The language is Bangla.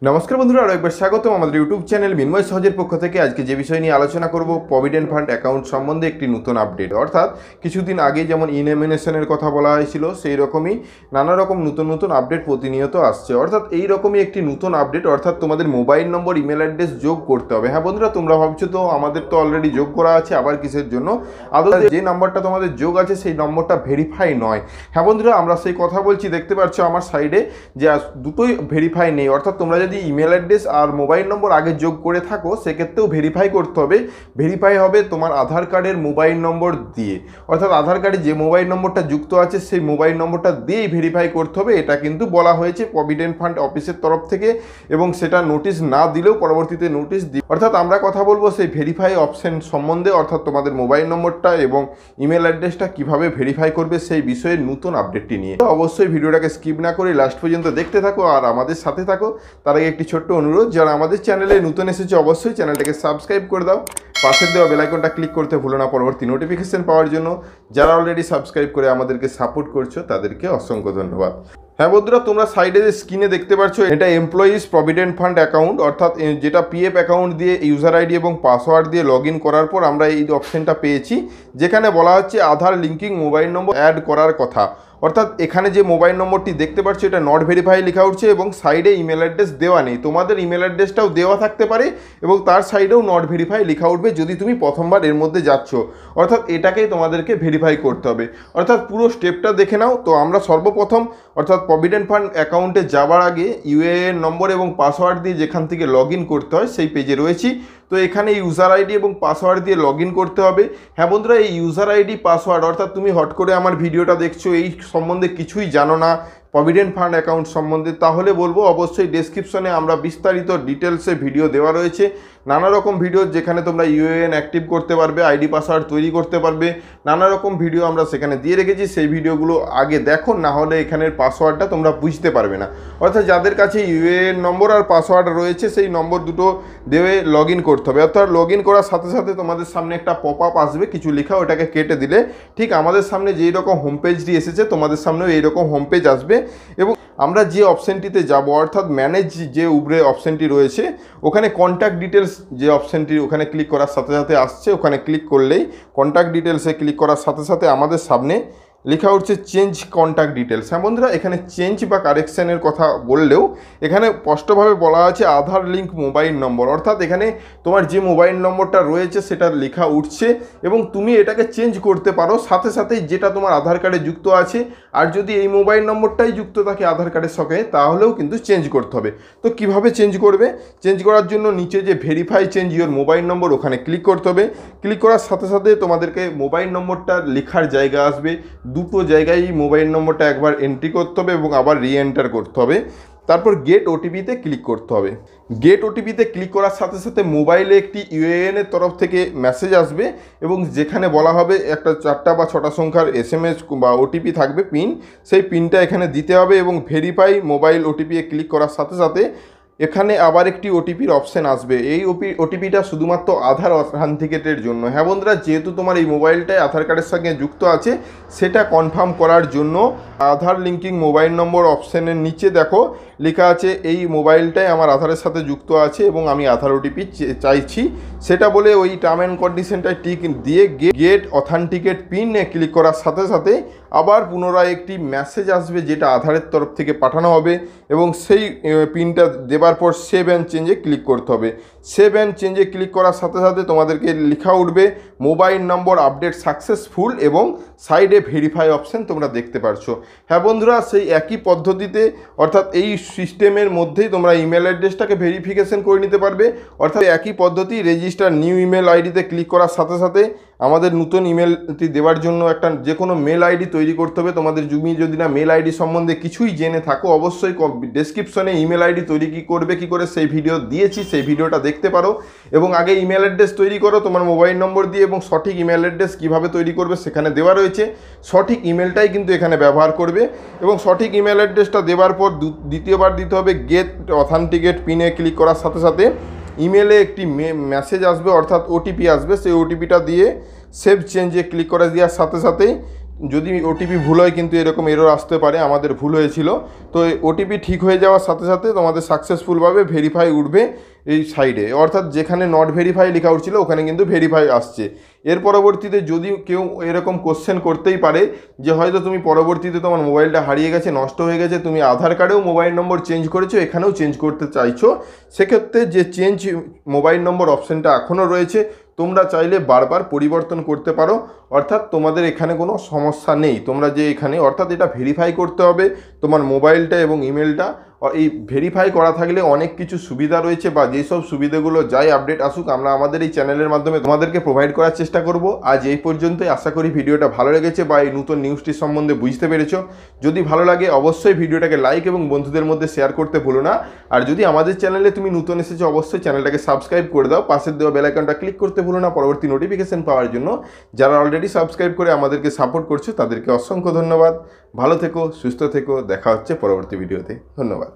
নমস্কার বন্ধুরা, আরও একবার স্বাগতম আমাদের ইউটিউব চ্যানেল মিনময় সহজের পক্ষ থেকে। আজকে যে বিষয় নিয়ে আলোচনা করব, প্রভিডেন্ট ফান্ড অ্যাকাউন্ট সম্বন্ধে একটি নতুন আপডেট। অর্থাৎ কিছুদিন আগে যেমন ইনএমিনেশনের কথা বলা হয়েছিল, সেই রকমই নানা রকম নতুন আপডেট প্রতিনিয়ত আসছে। অর্থাৎ এই রকমই একটি নতুন আপডেট, অর্থাৎ তোমাদের মোবাইল নম্বর, ইমেল অ্যাড্রেস যোগ করতে হবে। হ্যাঁ বন্ধুরা, তোমরা ভাবছো তো আমাদের তো অলরেডি যোগ করা আছে, আবার কিসের জন্য? আদৌ যে নাম্বারটা তোমাদের যোগ আছে সেই নম্বরটা ভেরিফাই নয়। হ্যাঁ বন্ধুরা, আমরা সেই কথা বলছি। দেখতে পাচ্ছ আমার সাইডে যে দুটোই ভেরিফাই নেই। অর্থাৎ তোমরা যদি ইমেল অ্যাড্রেস আর মোবাইল নম্বর আগে যোগ করে থাকো, সেক্ষেত্রেও ভেরিফাই করতে হবে। ভেরিফাই হবে তোমার আধার কার্ডের মোবাইল নম্বর দিয়ে। অর্থাৎ আধার কার্ডে যে মোবাইল নম্বরটা যুক্ত আছে সেই মোবাইল নম্বরটা দিয়েই ভেরিফাই করতে হবে। এটা কিন্তু বলা হয়েছে প্রভিডেন্ট ফান্ড অফিসের তরফ থেকে, এবং সেটা নোটিশ না দিলেও পরবর্তীতে নোটিশ দিই। অর্থাৎ আমরা কথা বলবো সেই ভেরিফাই অপশন সম্বন্ধে, অর্থাৎ তোমাদের মোবাইল নম্বরটা এবং ইমেল অ্যাড্রেসটা কীভাবে ভেরিফাই করবে সেই বিষয়ে নতুন আপডেটটি নিয়ে। তো অবশ্যই ভিডিওটাকে স্কিপ না করে লাস্ট পর্যন্ত দেখতে থাকো আর আমাদের সাথে থাকো। তার আগে একটি ছোট্ট অনুরোধ, যারা আমাদের চ্যানেলে নতুন এসেছে অবশ্যই চ্যানেলটাকে সাবস্ক্রাইব করে দাও, পাশের দেওয়া বেল আইকনটা ক্লিক করতে ভুলো না পরবর্তী নোটিফিকেশন পাওয়ার জন্য। যারা অলরেডি সাবস্ক্রাইব করে আমাদেরকে সাপোর্ট করছো তাদেরকে অসংখ্য ধন্যবাদ। হ্যাঁ বন্ধুরা, তোমরা সাইডে যে স্ক্রিনে দেখতে পাচ্ছ, এটা এমপ্লয়িজ প্রভিডেন্ট ফান্ড অ্যাকাউন্ট, অর্থাৎ যেটা পিএফ অ্যাকাউন্ট দিয়ে ইউজার আইডি এবং পাসওয়ার্ড দিয়ে লগ ইন করার পর আমরা এই অপশনটা পেয়েছি, যেখানে বলা হচ্ছে আধার লিঙ্কিং মোবাইল নম্বর অ্যাড করার কথা। অর্থাৎ এখানে যে মোবাইল নম্বরটি দেখতে পাচ্ছ এটা নট ভেরিফাই লেখা উঠছে এবং সাইডে ইমেল অ্যাড্রেস দেওয়া নেই। তোমাদের ইমেল অ্যাড্রেসটাও দেওয়া থাকতে পারে এবং তার সাইডেও নট ভেরিফাই লেখা উঠবে যদি তুমি প্রথমবার এর মধ্যে যাচ্ছ। অর্থাৎ এটাকেই তোমাদেরকে ভেরিফাই করতে হবে। অর্থাৎ পুরো স্টেপটা দেখে নাও। তো আমরা সর্বপ্রথম অর্থাৎ প্রভিডেন্ট ফান্ড অ্যাকাউন্টে যাওয়ার আগে ইউএএন নম্বর এবং পাসওয়ার্ড দিয়ে যেখান থেকে লগ ইন করতে হয় সেই পেজে রয়েছি। তো এখানে ইউজার আইডি এবং পাসওয়ার্ড দিয়ে লগ ইন করতে হবে। হ্যাঁ বন্ধুরা, এই ইউজার আইডি পাসওয়ার্ড, অর্থাৎ তুমি হট করে আমার ভিডিওটা দেখছো, এই সম্বন্ধে কিছুই জানো না প্রভিডেন্ট ফান্ড অ্যাকাউন্ট সম্বন্ধে, তাহলে বলবো অবশ্যই ডেসক্রিপশনে আমরা বিস্তারিত ডিটেলসে ভিডিও দেওয়া রয়েছে। নানা রকম ভিডিও যেখানে তোমরা ইউএএন অ্যাক্টিভ করতে পারবে, আইডি পাসওয়ার্ড তৈরি করতে পারবে, নানা রকম ভিডিও আমরা সেখানে দিয়ে রেখেছি। সেই ভিডিওগুলো আগে দেখো, না হলে এখানের পাসওয়ার্ডটা তোমরা বুঝতে পারবে না। অর্থাৎ যাদের কাছে ইউএএন নম্বর আর পাসওয়ার্ড রয়েছে সেই নম্বর দুটো দিয়ে লগ ইন করতে হবে। অর্থাৎ লগ ইন করার সাথে সাথে তোমাদের সামনে একটা পপ আপ আসবে কিছু লেখা, ওটাকে কেটে দিলে ঠিক আমাদের সামনে যেই রকম হোম পেজটি এসেছে তোমাদের সামনেও এইরকম হোম পেজ আসবে। এবং আমরা যে অপশানটিতে যাব, অর্থাৎ ম্যানেজ যে উপরে অপশানটি রয়েছে, ওখানে কন্ট্যাক্ট ডিটেলস যে অপশানটি, ওখানে ক্লিক করার সাথে সাথে আসছে। ওখানে ক্লিক করলেই কন্ট্যাক্ট ডিটেলসে ক্লিক করার সাথে সাথে আমাদের সামনে লেখা হচ্ছে চেঞ্জ কন্ট্যাক্ট ডিটেলস। হ্যাঁ বন্ধুরা, এখানে চেঞ্জ বা কারেকশানের কথা বললেও এখানে স্পষ্টভাবে বলা আছে আধার লিঙ্ক মোবাইল নম্বর। অর্থাৎ এখানে তোমার যে মোবাইল নম্বরটা রয়েছে সেটা লেখা উঠছে এবং তুমি এটাকে চেঞ্জ করতে পারো সাথে সাথেই, যেটা তোমার আধার কার্ডে যুক্ত আছে। আর যদি এই মোবাইল নম্বরটাই যুক্ত থাকে আধার কার্ডের সঙ্গে, তাহলেও কিন্তু চেঞ্জ করতে হবে। তো কিভাবে চেঞ্জ করবে? চেঞ্জ করার জন্য নিচে যে ভেরিফাই চেঞ্জ ইওর মোবাইল নম্বর, ওখানে ক্লিক করতে হবে। ক্লিক করার সাথে সাথে তোমাদেরকে মোবাইল নম্বরটা লেখার জায়গা আসবে। দুটো জায়গায় মোবাইল নম্বরটা একবার এন্ট্রি করতে হবে এবং আবার রিএন্টার করতে হবে। তারপর গেট ওটিপিতে ক্লিক করতে হবে। গেট ওটিপিতে ক্লিক করার সাথে সাথে মোবাইলে একটি ইউএএনের তরফ থেকে মেসেজ আসবে এবং যেখানে বলা হবে একটা 4টা বা 6টা সংখ্যার এসএমএস বা ওটিপি থাকবে, পিন, সেই পিনটা এখানে দিতে হবে এবং ভেরিফাই মোবাইল ওটিপি ক্লিক করার সাথে সাথে এখানে আবার একটি ওটিপির অপশান আসবে। এই ওটিপিটা শুধুমাত্র আধার অথেন্টিকেটের জন্য। হ্যাঁ বন্ধুরা, যেহেতু তোমার এই মোবাইলটাই আধার কার্ডের সঙ্গে যুক্ত আছে, সেটা কনফার্ম করার জন্য আধার লিঙ্কিং মোবাইল নম্বর অপশানের নিচে দেখো লেখা আছে এই মোবাইলটাই আমার আধারের সাথে যুক্ত আছে এবং আমি আধার ওটিপি চাইছি, সেটা বলে ওই টার্ম অ্যান্ড কন্ডিশনটায় টিক দিয়ে গেট অথেন্টিকেট পিনে ক্লিক করার সাথে সাথে আবার পুনরায় একটি মেসেজ আসবে যেটা আধারের তরফ থেকে পাঠানো হবে এবং সেই পিনটা দেবার পর সেভ অ্যান্ড চেঞ্জে ক্লিক করতে হবে। সেভ অ্যান্ড চেঞ্জে ক্লিক করার সাথে সাথে তোমাদেরকে লেখা উঠবে মোবাইল নম্বর আপডেট সাকসেসফুল এবং সাইডে ভেরিফাই অপশান তোমরা দেখতে পারছো। হ্যাঁ বন্ধুরা, সেই একই পদ্ধতিতে অর্থাৎ এই সিস্টেমের মধ্যেই তোমরা ইমেল অ্যাড্রেসটাকে ভেরিফিকেশন করে নিতে পারবে। অর্থাৎ একই পদ্ধতি, রেজিস্টার নিউ ইমেল আইডিতে ক্লিক করার সাথে সাথে আমাদের নতুন ইমেলটি দেওয়ার জন্য একটা যে কোনো মেল আইডি তৈরি করতে হবে। তোমাদের যদি না মেল আইডি সম্বন্ধে কিছুই জেনে থাকো, অবশ্যই ডেসক্রিপশনে ইমেল আইডি তৈরি কী করে সেই ভিডিও দিয়েছি, সেই ভিডিওটা দেখতে পারো। এবং আগে ইমেল অ্যাড্রেস তৈরি করো তোমার মোবাইল নম্বর দিয়ে এবং সঠিক ইমেল অ্যাড্রেস কীভাবে তৈরি করবে সেখানে দেওয়া রয়েছে। সঠিক ইমেলটাই কিন্তু এখানে ব্যবহার করবে এবং সঠিক ইমেল অ্যাড্রেসটা দেওয়ার পর দ্বিতীয়বার দিতে হবে গেট অথেন্টিকেট পিনে ক্লিক করার সাথে সাথে ইমেলে একটি মেসেজ আসবে, অর্থাৎ ওটিপি আসবে। সেই ওটিপিটা দিয়ে সেভ চেঞ্জে ক্লিক করে দেওয়ার সাথে সাথেই যদি ওটিপি ভুল হয় কিন্তু এরকম এরর আসতে পারে, আমাদের ভুল হয়েছিল। তো ওটিপি ঠিক হয়ে যাওয়ার সাথে সাথে তোমাদের সাকসেসফুলভাবে ভেরিফাই উঠবে এই সাইডে, অর্থাৎ যেখানে নট ভেরিফাই লেখা উঠছিল ওখানে কিন্তু ভেরিফাই আসছে। এর পরবর্তীতে যদি কেউ এরকম কোশ্চেন করতেই পারে যে হয়তো তুমি পরবর্তীতে তোমার মোবাইলটা হারিয়ে গেছে, নষ্ট হয়ে গেছে, তুমি আধার কার্ডেও মোবাইল নম্বর চেঞ্জ করেছো, এখানেও চেঞ্জ করতে চাইছো, সেক্ষেত্রে যে চেঞ্জ মোবাইল নম্বর অপশানটা এখনও রয়েছে, তোমরা চাইলে বারবার পরিবর্তন করতে পারো। অর্থাৎ তোমাদের এখানে কোনো সমস্যা নেই। তোমরা যে এখানে অর্থাৎ এটা ভেরিফাই করতে হবে তোমার মোবাইলটা এবং ইমেলটা। এই ভেরিফাই করা থাকলে অনেক কিছু সুবিধা রয়েছে, বা যেসব সুবিধাগুলো যাই আপডেট আসুক আমরা আমাদের এই চ্যানেলের মাধ্যমে তোমাদেরকে প্রোভাইড করার চেষ্টা করব। আজ এই পর্যন্তই। আশা করি ভিডিওটা ভালো লেগেছে বা এই নতুন নিউজটির সম্বন্ধে বুঝতে পেরেছো। যদি ভালো লাগে অবশ্যই ভিডিওটাকে লাইক এবং বন্ধুদের মধ্যে শেয়ার করতে ভুলো না। আর যদি আমাদের চ্যানেলে তুমি নতুন এসেছো অবশ্যই চ্যানেলটাকে সাবস্ক্রাইব করে দাও, পাশের দেওয়া বেল আইকনটা ক্লিক করতে ভুলো না পরবর্তী নোটিফিকেশন পাওয়ার জন্য। যারা অলরেডি সাবস্ক্রাইব করে আমাদেরকে সাপোর্ট করছো তাদেরকে অসংখ্য ধন্যবাদ। ভালো থেকো, সুস্থ থেকো, দেখা হচ্ছে পরবর্তী ভিডিওতে। ধন্যবাদ।